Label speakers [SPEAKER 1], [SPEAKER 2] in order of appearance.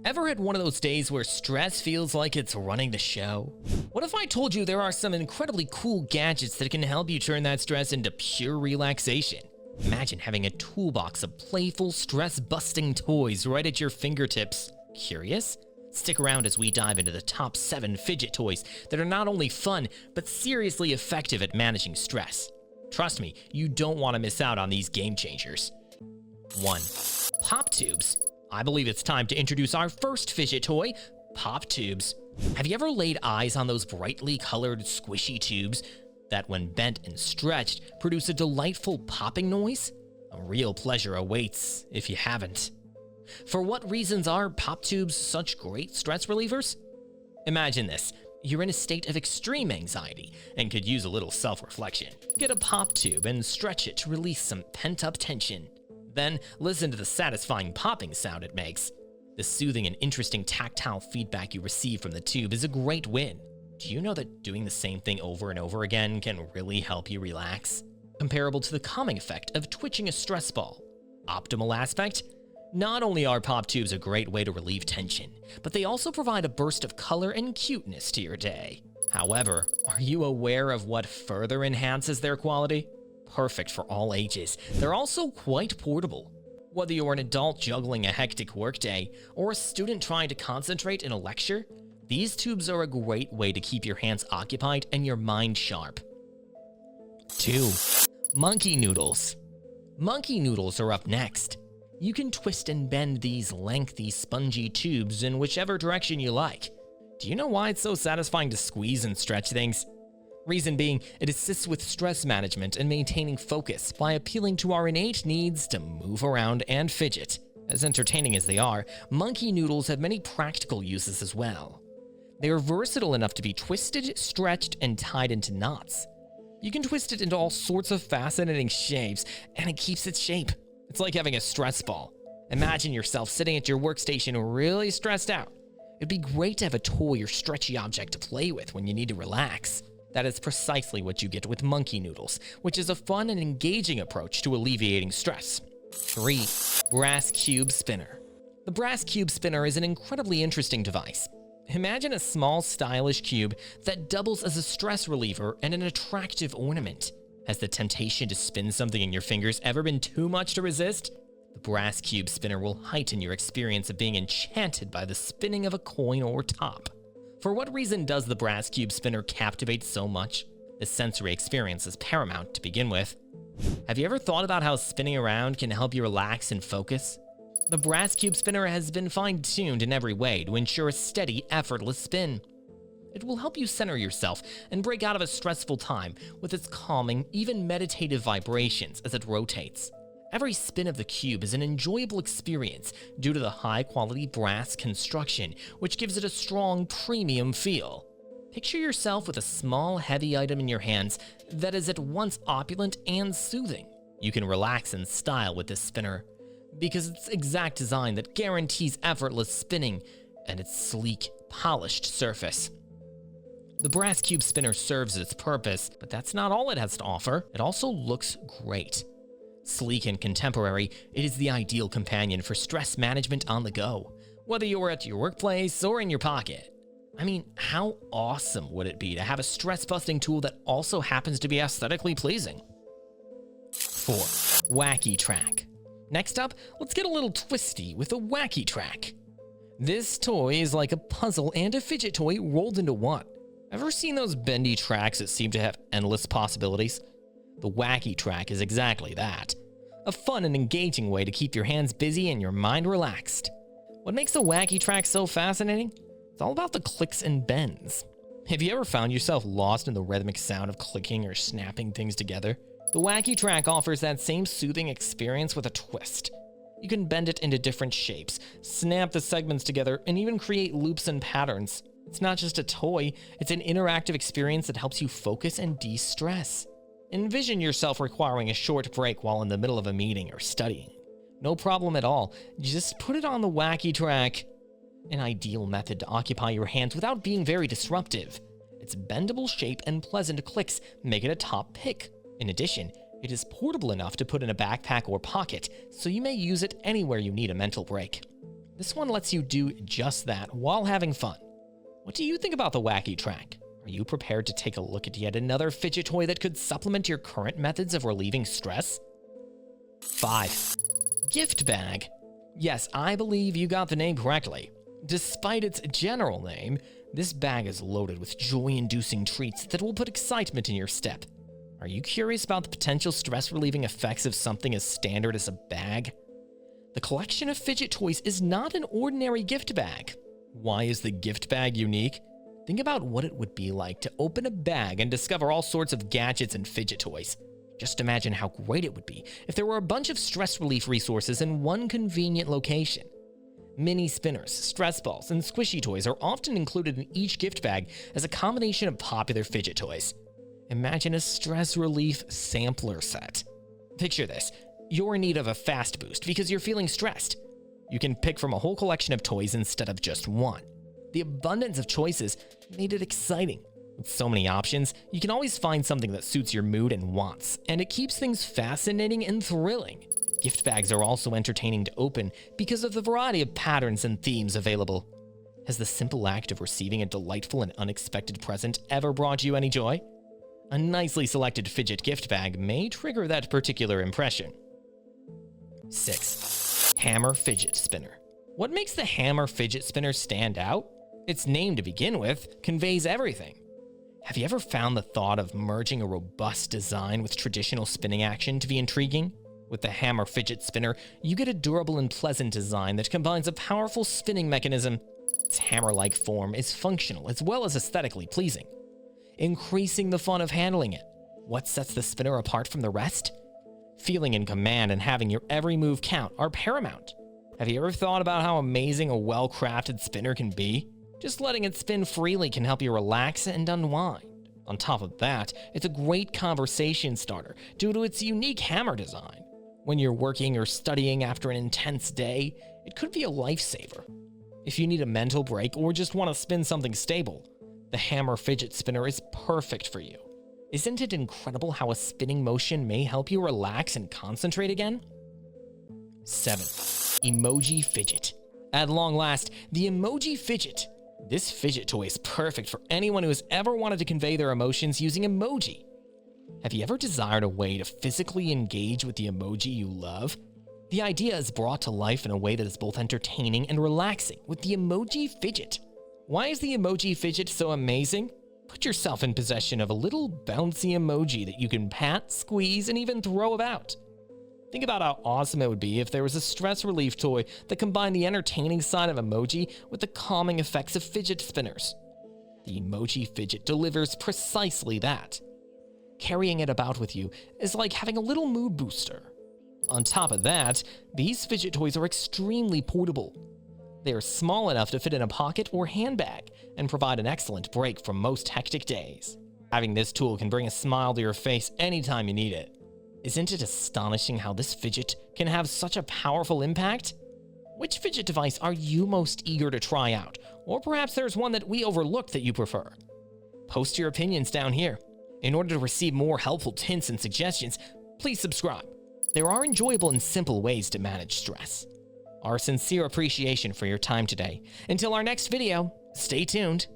[SPEAKER 1] Ever had one of those days where stress feels like it's running the show? What if I told you there are some incredibly cool gadgets that can help you turn that stress into pure relaxation? Imagine having a toolbox of playful, stress-busting toys right at your fingertips. Curious? Stick around as we dive into the top 7 fidget toys that are not only fun, but seriously effective at managing stress. Trust me, you don't want to miss out on these game changers. 1. Pop tubes. I believe it's time to introduce our first fidget toy, pop tubes. Have you ever laid eyes on those brightly colored squishy tubes that, when bent and stretched, produce a delightful popping noise? A real pleasure awaits if you haven't. For what reasons are pop tubes such great stress relievers? Imagine this. You're in a state of extreme anxiety and could use a little self-reflection. Get a pop tube and stretch it to release some pent-up tension. Then listen to the satisfying popping sound it makes. The soothing and interesting tactile feedback you receive from the tube is a great win. Do you know that doing the same thing over and over again can really help you relax? Comparable to the calming effect of twitching a stress ball. Optimal aspect? Not only are pop tubes a great way to relieve tension, but they also provide a burst of color and cuteness to your day. However, are you aware of what further enhances their quality? Perfect for all ages, they're also quite portable. Whether you're an adult juggling a hectic workday or a student trying to concentrate in a lecture, these tubes are a great way to keep your hands occupied and your mind sharp. 2. Monkey noodles. Monkey noodles are up next. You can twist and bend these lengthy, spongy tubes in whichever direction you like. Do you know why it's so satisfying to squeeze and stretch things? Reason being, it assists with stress management and maintaining focus by appealing to our innate needs to move around and fidget. As entertaining as they are, monkey noodles have many practical uses as well. They are versatile enough to be twisted, stretched, and tied into knots. You can twist it into all sorts of fascinating shapes, and it keeps its shape. It's like having a stress ball. Imagine yourself sitting at your workstation really stressed out. It'd be great to have a toy or stretchy object to play with when you need to relax. That is precisely what you get with monkey noodles, which is a fun and engaging approach to alleviating stress. 3. Brass cube spinner. The brass cube spinner is an incredibly interesting device. Imagine a small, stylish cube that doubles as a stress reliever and an attractive ornament. Has the temptation to spin something in your fingers ever been too much to resist? The brass cube spinner will heighten your experience of being enchanted by the spinning of a coin or top. For what reason does the brass cube spinner captivate so much? The sensory experience is paramount to begin with. Have you ever thought about how spinning around can help you relax and focus? The brass cube spinner has been fine-tuned in every way to ensure a steady, effortless spin. It will help you center yourself and break out of a stressful time with its calming, even meditative vibrations as it rotates. Every spin of the cube is an enjoyable experience due to the high-quality brass construction, which gives it a strong, premium feel. Picture yourself with a small, heavy item in your hands that is at once opulent and soothing. You can relax in style with this spinner, because its exact design that guarantees effortless spinning and its sleek, polished surface. The brass cube spinner serves its purpose, but that's not all it has to offer. It also looks great. Sleek and contemporary, it is the ideal companion for stress management on the go, whether you're at your workplace or in your pocket. I mean, how awesome would it be to have a stress-busting tool that also happens to be aesthetically pleasing? 4. Wacky Track. Next up, let's get a little twisty with a Wacky Track. This toy is like a puzzle and a fidget toy rolled into one. Ever seen those bendy tracks that seem to have endless possibilities? The Wacky Track is exactly that. A fun and engaging way to keep your hands busy and your mind relaxed. What makes a Wacky Track so fascinating? It's all about the clicks and bends. Have you ever found yourself lost in the rhythmic sound of clicking or snapping things together? The Wacky Track offers that same soothing experience with a twist. You can bend it into different shapes, snap the segments together, and even create loops and patterns. It's not just a toy, it's an interactive experience that helps you focus and de-stress. Envision yourself requiring a short break while in the middle of a meeting or studying. No problem at all, just put it on the Wacky Track. An ideal method to occupy your hands without being very disruptive. Its bendable shape and pleasant clicks make it a top pick. In addition, it is portable enough to put in a backpack or pocket, so you may use it anywhere you need a mental break. This one lets you do just that while having fun. What do you think about the Wacky Track? Are you prepared to take a look at yet another fidget toy that could supplement your current methods of relieving stress? 5. Gift bag. Yes, I believe you got the name correctly. Despite its general name, this bag is loaded with joy-inducing treats that will put excitement in your step. Are you curious about the potential stress-relieving effects of something as standard as a bag? The collection of fidget toys is not an ordinary gift bag. Why is the gift bag unique? Think about what it would be like to open a bag and discover all sorts of gadgets and fidget toys. Just imagine how great it would be if there were a bunch of stress relief resources in one convenient location. Mini spinners, stress balls, and squishy toys are often included in each gift bag as a combination of popular fidget toys. Imagine a stress relief sampler set. Picture this. You're in need of a fast boost because you're feeling stressed. You can pick from a whole collection of toys instead of just one. The abundance of choices made it exciting. With so many options, you can always find something that suits your mood and wants, and it keeps things fascinating and thrilling. Gift bags are also entertaining to open because of the variety of patterns and themes available. Has the simple act of receiving a delightful and unexpected present ever brought you any joy? A nicely selected fidget gift bag may trigger that particular impression. 6. Hammer Fidget Spinner. What makes the Hammer Fidget Spinner stand out? Its name to begin with conveys everything. Have you ever found the thought of merging a robust design with traditional spinning action to be intriguing? With the Hammer Fidget Spinner, you get a durable and pleasant design that combines a powerful spinning mechanism. Its hammer-like form is functional as well as aesthetically pleasing, increasing the fun of handling it. What sets the spinner apart from the rest? Feeling in command and having your every move count are paramount. Have you ever thought about how amazing a well-crafted spinner can be? Just letting it spin freely can help you relax and unwind. On top of that, it's a great conversation starter due to its unique hammer design. When you're working or studying after an intense day, it could be a lifesaver. If you need a mental break or just want to spin something stable, the Hammer Fidget Spinner is perfect for you. Isn't it incredible how a spinning motion may help you relax and concentrate again? 7. Emoji Fidget. At long last, the Emoji Fidget. This fidget toy is perfect for anyone who has ever wanted to convey their emotions using emoji. Have you ever desired a way to physically engage with the emoji you love? The idea is brought to life in a way that is both entertaining and relaxing with the Emoji Fidget. Why is the Emoji Fidget so amazing? Put yourself in possession of a little bouncy emoji that you can pat, squeeze, and even throw about. Think about how awesome it would be if there was a stress relief toy that combined the entertaining side of emoji with the calming effects of fidget spinners. The Emoji Fidget delivers precisely that. Carrying it about with you is like having a little mood booster. On top of that, these fidget toys are extremely portable. They are small enough to fit in a pocket or handbag and provide an excellent break from most hectic days. Having this tool can bring a smile to your face anytime you need it. Isn't it astonishing how this fidget can have such a powerful impact? Which fidget device are you most eager to try out? Or perhaps there's one that we overlooked that you prefer? Post your opinions down here. In order to receive more helpful hints and suggestions, please subscribe. There are enjoyable and simple ways to manage stress. Our sincere appreciation for your time today. Until our next video, stay tuned.